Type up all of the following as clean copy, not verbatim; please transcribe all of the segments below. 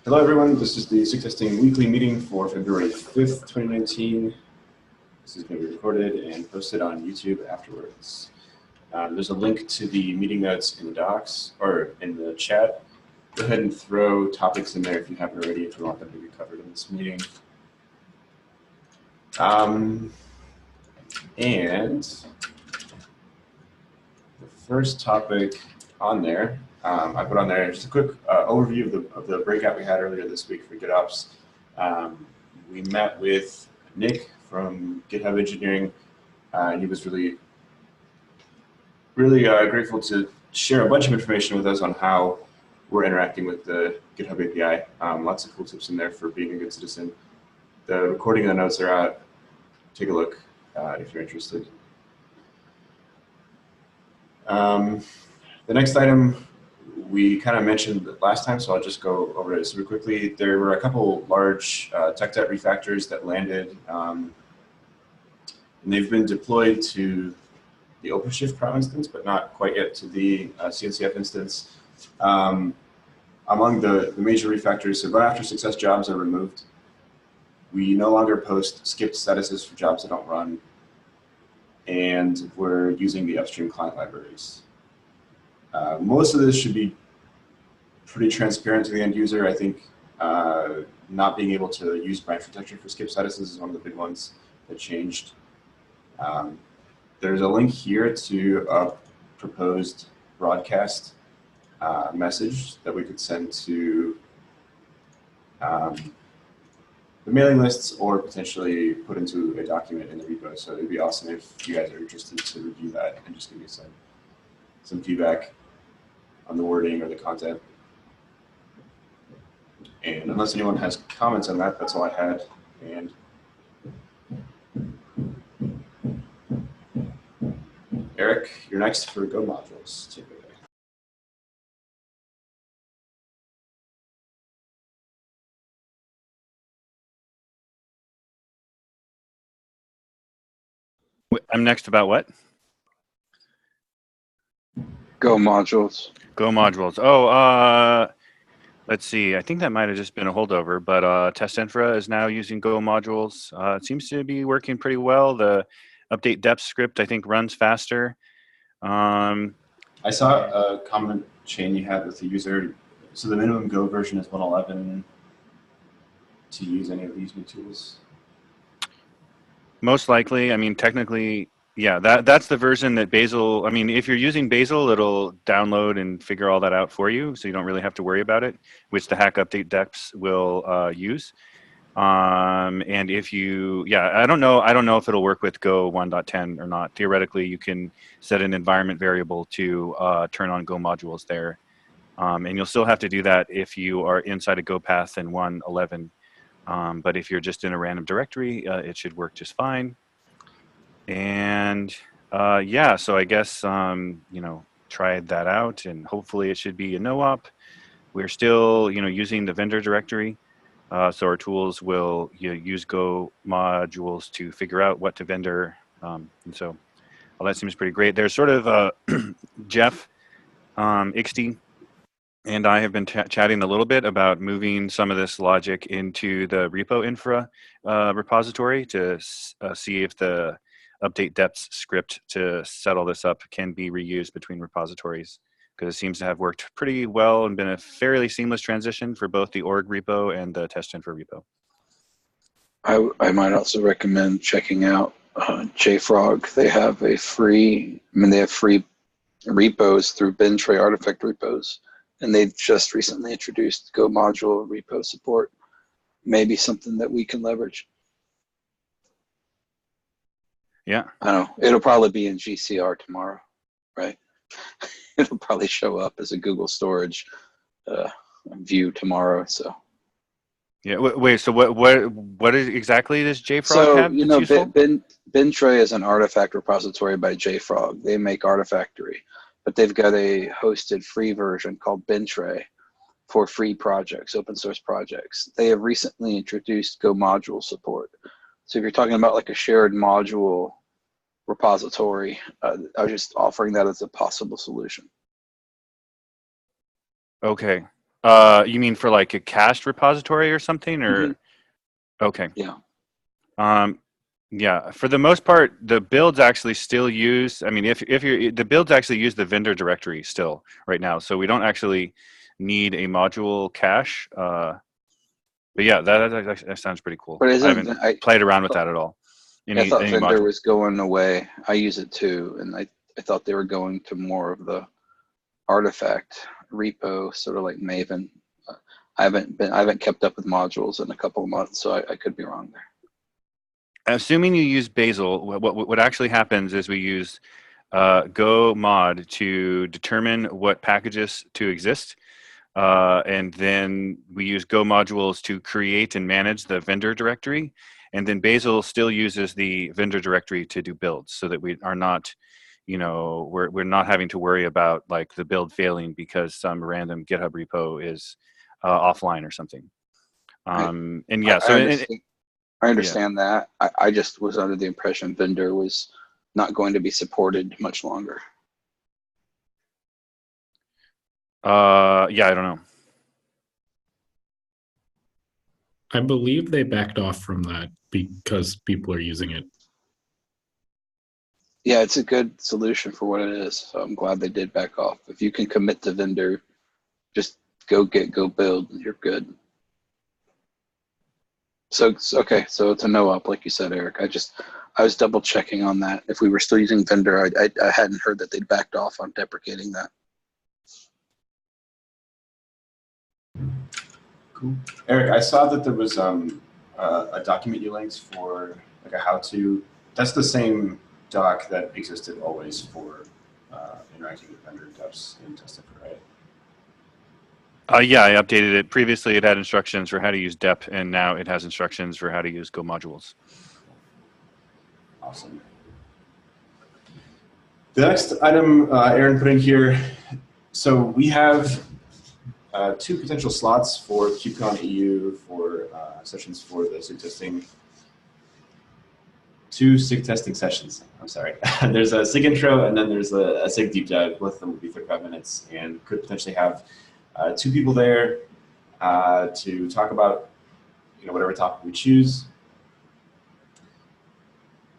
Hello everyone, this is the SIG Testing weekly meeting for February 5th, 2019. This is going to be recorded and posted on YouTube afterwards. There's a link to the meeting notes in the docs, or in the chat. Go ahead and throw topics in there if you haven't already, if you want them to be covered in this meeting. And the first topic on there, I put on there just a quick overview of the breakout we had earlier this week for GitOps. We met with Nick from GitHub Engineering, and he was really grateful to share a bunch of information with us on how we're interacting with the GitHub API. Lots of cool tips in there for being a good citizen. The recording and the notes are out. Take a look if you're interested. The next item we kind of mentioned last time, so I'll just go over it super quickly. There were a couple large tech debt refactors that landed, and they've been deployed to the OpenShift Pro instance, but not quite yet to the CNCF instance. Among the major refactors, so run after success jobs are removed. We no longer post skipped statuses for jobs that don't run, and we're using the upstream client libraries. Most of this should be pretty transparent to the end user. I think not being able to use branch protection for skip statuses is one of the big ones that changed. There's a link here to a proposed broadcast message that we could send to the mailing lists or potentially put into a document in the repo. So it'd be awesome if you guys are interested to review that and just give me some feedback on the wording or the content. And unless anyone has comments on that, that's all I had. And Eric, you're next for Go modules. Take it away. I'm next about what? Go modules. Go modules. Oh, let's see. I think that might have just been a holdover, but Test Infra is now using Go modules. It seems to be working pretty well. The update depth script, I think, runs faster. I saw a comment chain you had with the user. So the minimum Go version is 111 to use any of these new tools? Most likely. I mean, technically, yeah, that's the version that Bazel, I mean, if you're using Bazel, it'll download and figure all that out for you, so you don't really have to worry about it, which the hack update depths will use. And if you, yeah, I don't know if it'll work with Go 1.10 or not. Theoretically, you can set an environment variable to turn on Go modules there. And you'll still have to do that if you are inside a Go path in 1.11. But if you're just in a random directory, it should work just fine. And yeah, so I guess, you know, try that out and hopefully it should be a no-op. We're still, you know, using the vendor directory. So our tools will use Go modules to figure out what to vendor. And so all that seems pretty great. There's sort of Jeff Ixty and I have been chatting a little bit about moving some of this logic into the repo infra repository to see if the update depths script to set all this up can be reused between repositories, because it seems to have worked pretty well and been a fairly seamless transition for both the org repo and the test infra repo. I might also recommend checking out JFrog. They have a free, they have free repos through Bintray artifact repos, and they've just recently introduced Go module repo support. Maybe something that we can leverage. Yeah. I don't know. It'll probably be in GCR tomorrow, right? It'll probably show up as a Google storage view tomorrow. So. Yeah. Wait. So what is exactly does JFrog have? So you know, Bintray is an artifact repository by JFrog. They make Artifactory, but they've got a hosted free version called Bintray for free projects, open source projects. They have recently introduced Go module support. So if you're talking about like a shared module repository, I was just offering that as a possible solution. Okay. You mean for like a cached repository or something, or okay? Yeah. Yeah. For the most part, the builds actually still use. I mean, if you're the builds actually use the vendor directory still right now, so we don't actually need a module cache. But yeah, that sounds pretty cool. But I haven't played around with that at all. I thought Any vendor module. was going away. I use it too, and I thought they were going to more of the artifact repo, sort of like Maven. I haven't kept up with modules in a couple of months, so I could be wrong there. Assuming you use Bazel, what actually happens is we use go mod to determine what packages to exist, and then we use go modules to create and manage the vendor directory, and then Bazel still uses the vendor directory to do builds, so that we are not, we're not having to worry about like the build failing because some random GitHub repo is offline or something. And yeah, I understand that. I just was under the impression vendor was not going to be supported much longer. Yeah, I don't know. I believe they backed off from that because people are using it. Yeah, it's a good solution for what it is. So I'm glad they did back off. If you can commit to vendor, just go build, and you're good. So okay, so it's a no up, like you said, Eric. I was double checking on that. If we were still using vendor, I hadn't heard that they'd backed off on deprecating that. Cool. Eric, I saw that there was a document you linked for like a how-to. That's the same doc that existed always for interacting with vendor devs in TestInfo, right? Yeah, I updated it. Previously, it had instructions for how to use dep, and now it has instructions for how to use Go modules. Awesome. The next item Aaron put in here, so we have 2 potential slots for KubeCon EU for sessions for the SIG testing. 2 SIG testing sessions, I'm sorry. There's a SIG intro and then there's a SIG deep dive. Both of them will be 35 minutes and could potentially have 2 people there to talk about whatever topic we choose.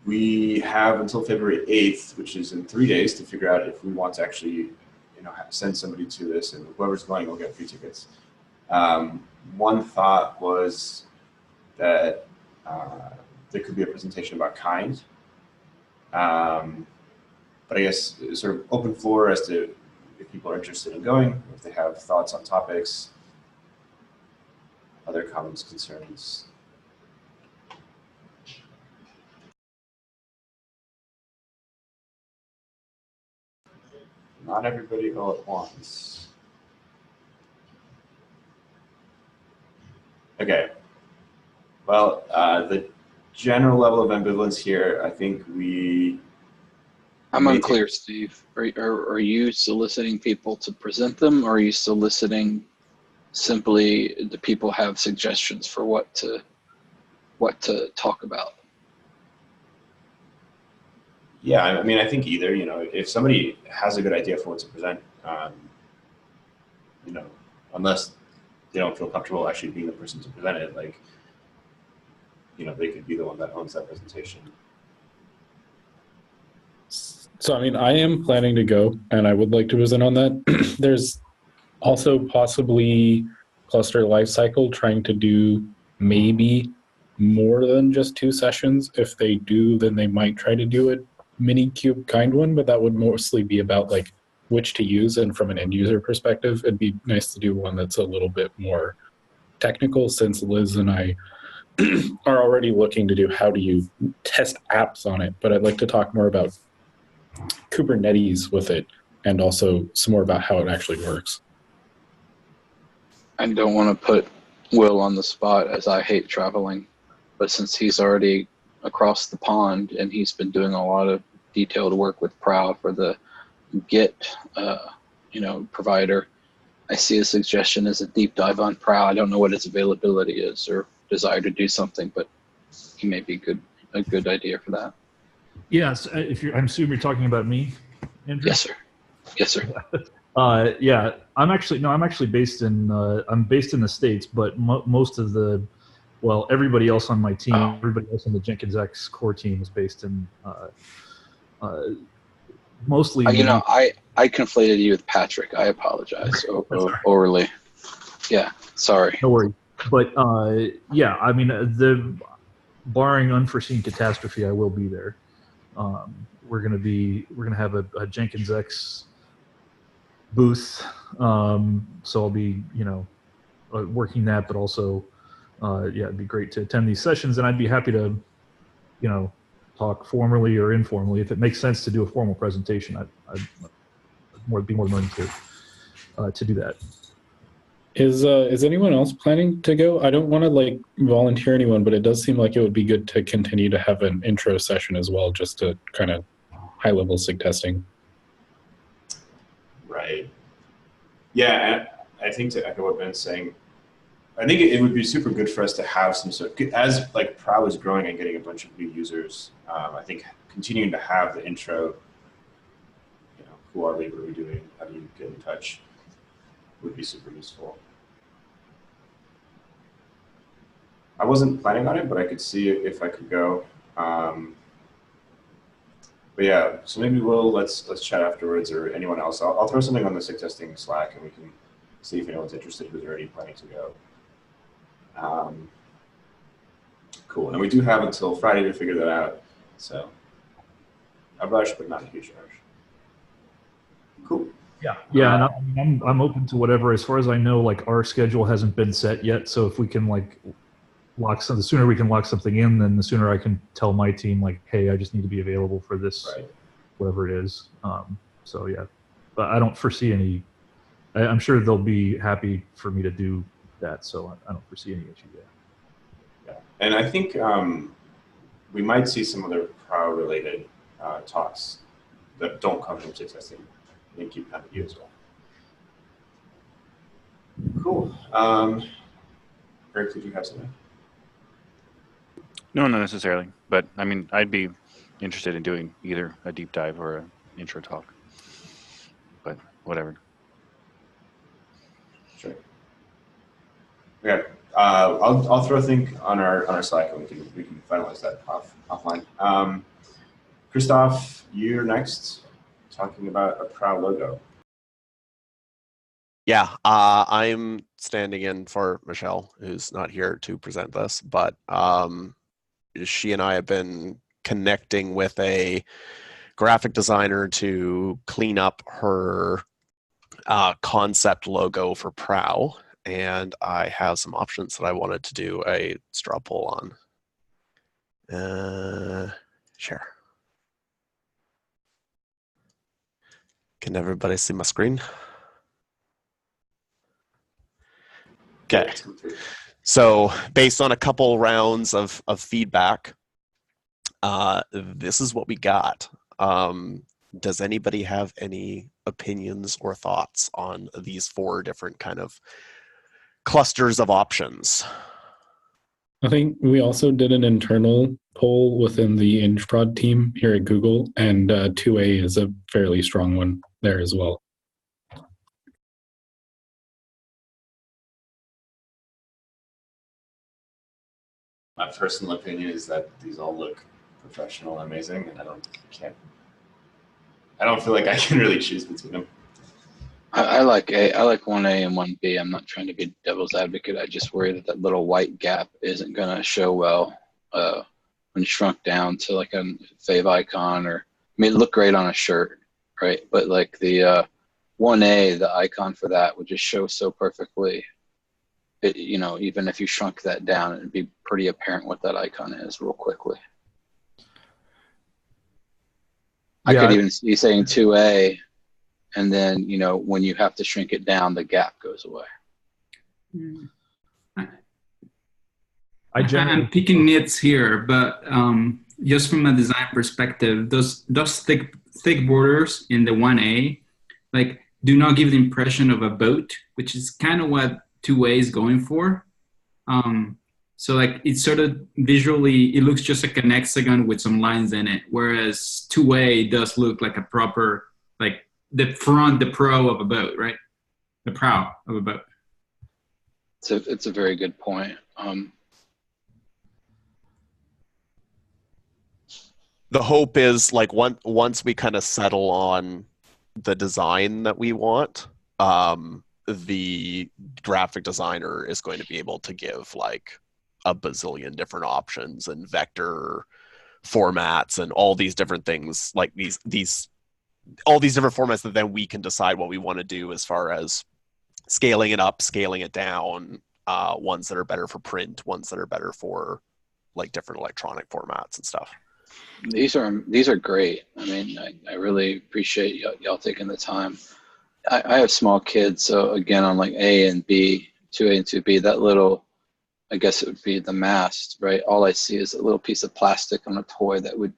We have until February 8th, which is in 3 days, to figure out if we want to actually send somebody to this, and whoever's going will get free tickets. One thought was that there could be a presentation about kind, but I guess sort of open floor as to if people are interested in going, if they have thoughts on topics, other comments, concerns. Not everybody all at once. Okay. Well, the general level of ambivalence here, I think I'm unclear, Steve. Are you soliciting people to present them, or are you soliciting simply the people have suggestions for what to talk about? Yeah, I mean, I think either. If somebody has a good idea for what to present, unless they don't feel comfortable actually being the person to present it, like, they could be the one that owns that presentation. So, I mean, I am planning to go, and I would like to present on that. There's also possibly Cluster Lifecycle trying to do maybe more than just 2 sessions. If they do, then they might try to do a mini cube kind one, but that would mostly be about like which to use, and from an end user perspective, it'd be nice to do one that's a little bit more technical, since Liz and I are already looking to do how do you test apps on it, but I'd like to talk more about Kubernetes with it, and also some more about how it actually works. I don't want to put Will on the spot, as I hate traveling, but since he's already across the pond and he's been doing a lot of detailed work with Prow for the Git provider, I see a suggestion as a deep dive on Prow. I don't know what his availability is or desire to do something, but he may be a good idea for that. Yes, I'm assuming you're talking about me, Andrew? Yes, sir. Yes, sir. Yeah, I'm actually based in I'm based in the States, but most of everybody else on my team, everybody else on the Jenkins X core team is based in mostly. I conflated you with Patrick. I apologize orally. Yeah, sorry. No worries. But yeah, I mean, barring unforeseen catastrophe, I will be there. We're gonna have a Jenkins X booth, so I'll be working that, but also yeah, it'd be great to attend these sessions, and I'd be happy to talk formally or informally if it makes sense to do a formal presentation. I'd be more than willing to do that. Is anyone else planning to go? I don't want to volunteer anyone, but it does seem like it would be good to continue to have an intro session as well, just to kind of high level SIG testing. Right. Yeah, and I think to echo what Ben's saying, I think it would be super good for us to have some sort of, as Prow is growing and getting a bunch of new users, I think continuing to have the intro, who are we, what are we doing, how do you get in touch, would be super useful. I wasn't planning on it, but I could see it if I could go. But yeah, so maybe let's chat afterwards, or anyone else. I'll throw something on the SIG testing Slack, and we can see if anyone's interested who's already planning to go. Cool, and we do have until Friday to figure that out. So a rush, but not a huge rush. Cool. Yeah, and I'm open to whatever. As far as I know, our schedule hasn't been set yet. So if we can lock some, the sooner we can lock something in, then the sooner I can tell my team hey, I just need to be available for this, right, whatever it is. So yeah, but I don't foresee any. I'm sure they'll be happy for me to do that. So I don't foresee any issue there. Yeah, and I think we might see some other Prow related talks that don't come from SIG testing. And keep that with you as well. Cool. Greg, did you have something? No, not necessarily. But I mean, I'd be interested in doing either a deep dive or an intro talk. But whatever. Sure. Okay. I'll throw a thing on our Slack, and we can finalize that offline. Christoph, you're next, talking about a Prow logo. Yeah, I'm standing in for Michelle, who's not here to present this, but she and I have been connecting with a graphic designer to clean up her concept logo for Prow, and I have some options that I wanted to do a straw poll on. Share. Can everybody see my screen? Okay. So based on a couple rounds of feedback, this is what we got. Does anybody have any opinions or thoughts on these 4 different kind of clusters of options? I think we also did an internal poll within the Introd team here at Google, and 2A is a fairly strong one there as well. My personal opinion is that these all look professional and amazing, and I don't feel like I can really choose between them. I like 1A and 1B. I'm not trying to be devil's advocate. I just worry that little white gap isn't going to show well when shrunk down to a fave icon, or it look great on a shirt, right? But the 1A, the icon for that would just show so perfectly. Even if you shrunk that down, it'd be pretty apparent what that icon is real quickly. I could even see saying 2A, and then, when you have to shrink it down, the gap goes away. I'm picking nits here, but just from a design perspective, those thick borders in the 1A, do not give the impression of a boat, which is kind of what 2A is going for. So it's sort of visually, it looks just like an hexagon with some lines in it, whereas 2A does look like a proper the front, the prow of a boat, right? The prow of a boat. It's a very good point. The hope is like once we kind of settle on the design that we want, the graphic designer is going to be able to give like a bazillion different options and vector formats and all these different things, like all these different formats that then we can decide what we want to do as far as scaling it up, scaling it down, ones that are better for print, ones that are better for like different electronic formats and stuff. These are great. I mean, I really appreciate y'all taking the time. I have small kids, so again, on like A and B, 2A and 2B, that little, I guess it would be the mast, right? All I see is a little piece of plastic on a toy that would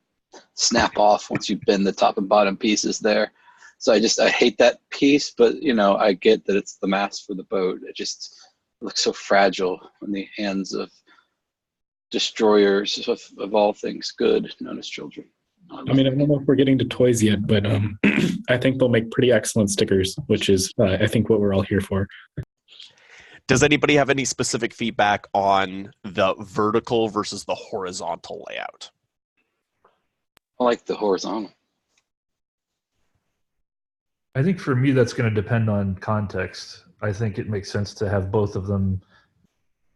snap off once you bend the top and bottom pieces there. So I hate that piece, but I get that it's the mast for the boat. It just looks so fragile in the hands of destroyers of all things good, known as children. I mean, I don't know if we're getting to toys yet, but I think they'll make pretty excellent stickers, which is, I think, what we're all here for. Does anybody have any specific feedback on the vertical versus the horizontal layout? I like the horizontal. I think for me, that's going to depend on context. I think it makes sense to have both of them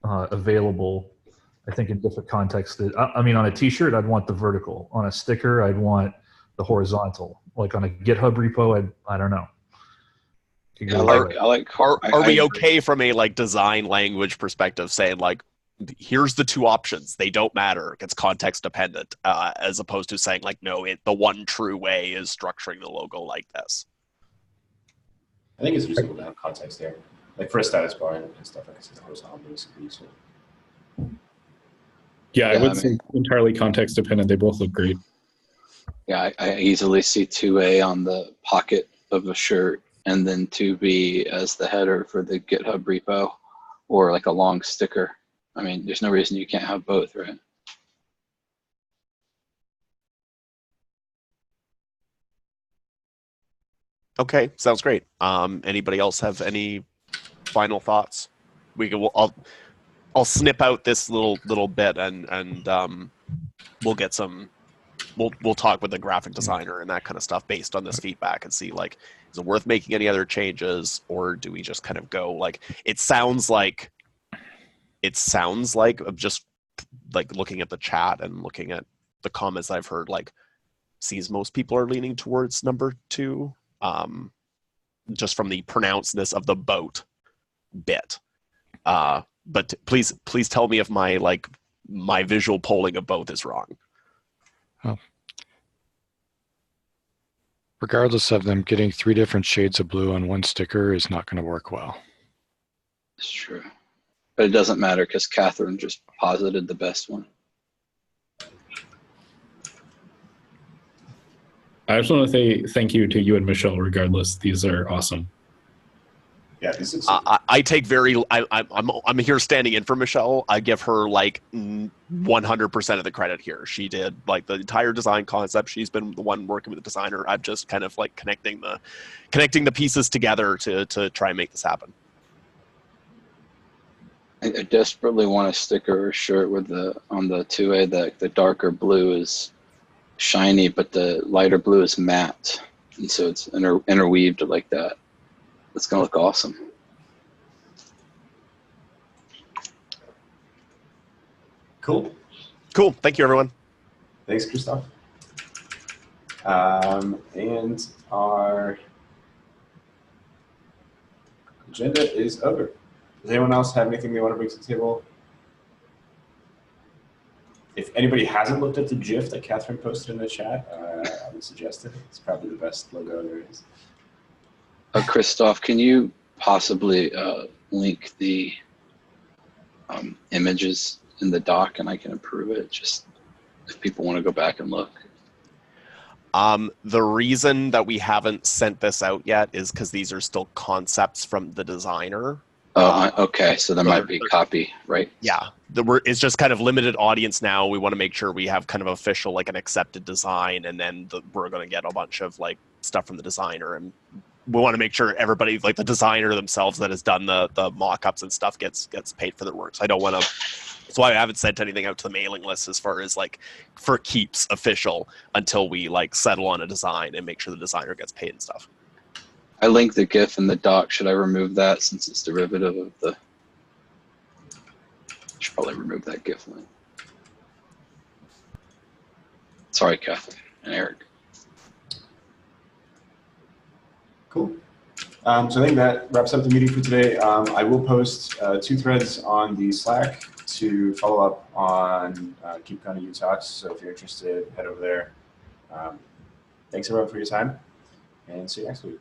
available. I think in different contexts. I mean, on a T-shirt, I'd want the vertical. On a sticker, I'd want the horizontal. Like on a GitHub repo, I don't know. Are we okay from a like design language perspective, saying like, here's the two options, they don't matter, it's context dependent, as opposed to saying like, no, the one true way is structuring the logo like this? I think it's reasonable to have context there. Like for a status bar and stuff, like I said, the horizontal is super useful. Yeah, I would say entirely context dependent. They both look great. Yeah, I easily see 2A on the pocket of a shirt and then 2B as the header for the GitHub repo or like a long sticker. I mean, there's no reason you can't have both, right? Okay, sounds great. Anybody else have any final thoughts? I'll snip out this little bit and we'll get some. We'll talk with the graphic designer and that kind of stuff based on this feedback and see like, is it worth making any other changes, or do we just kind of go like, it sounds like just like looking at the chat and looking at the comments I've heard, like seems most people are leaning towards number 2, just from the pronouncedness of the boat bit. But please tell me if my visual polling of both is wrong. Well, regardless of them, getting 3 different shades of blue on one sticker is not going to work well. It's true. But it doesn't matter because Catherine just posited the best one. I just want to say thank you to you and Michelle regardless. These are awesome. Yeah, this is. I take I'm here standing in for Michelle. I give her like 100% of the credit here. She did like the entire design concept. She's been the one working with the designer. I'm just kind of like connecting the pieces together to try and make this happen. I desperately want a sticker or shirt with on the 2A the darker blue is shiny, but the lighter blue is matte, and so it's interweaved like that. It's gonna look awesome. Cool. Thank you, everyone. Thanks, Christoph. And our agenda is over. Does anyone else have anything they want to bring to the table? If anybody hasn't looked at the GIF that Catherine posted in the chat, I would suggest it. It's probably the best logo there is. Christoph, can you possibly link the images in the doc and I can approve it, just if people want to go back and look? The reason that we haven't sent this out yet is because these are still concepts from the designer. Oh, okay. So there might be a copy, right? Yeah. It's just kind of limited audience now. We want to make sure we have kind of official, like an accepted design, and then we're going to get a bunch of like stuff from the designer, and we want to make sure everybody, like the designer themselves that has done the mock-ups and stuff, gets paid for their work. So I don't want to. That's why I haven't sent anything out to the mailing list as far as like for keeps official until we like settle on a design and make sure the designer gets paid and stuff. I linked the GIF in the doc. Should I remove that since it's derivative of the? Should probably remove that GIF link. Sorry, Kathleen and Eric. Cool. So I think that wraps up the meeting for today. I will post 2 threads on the Slack to follow up on KubeCon EU talks. So if you're interested, head over there. Thanks everyone for your time, and see you next week.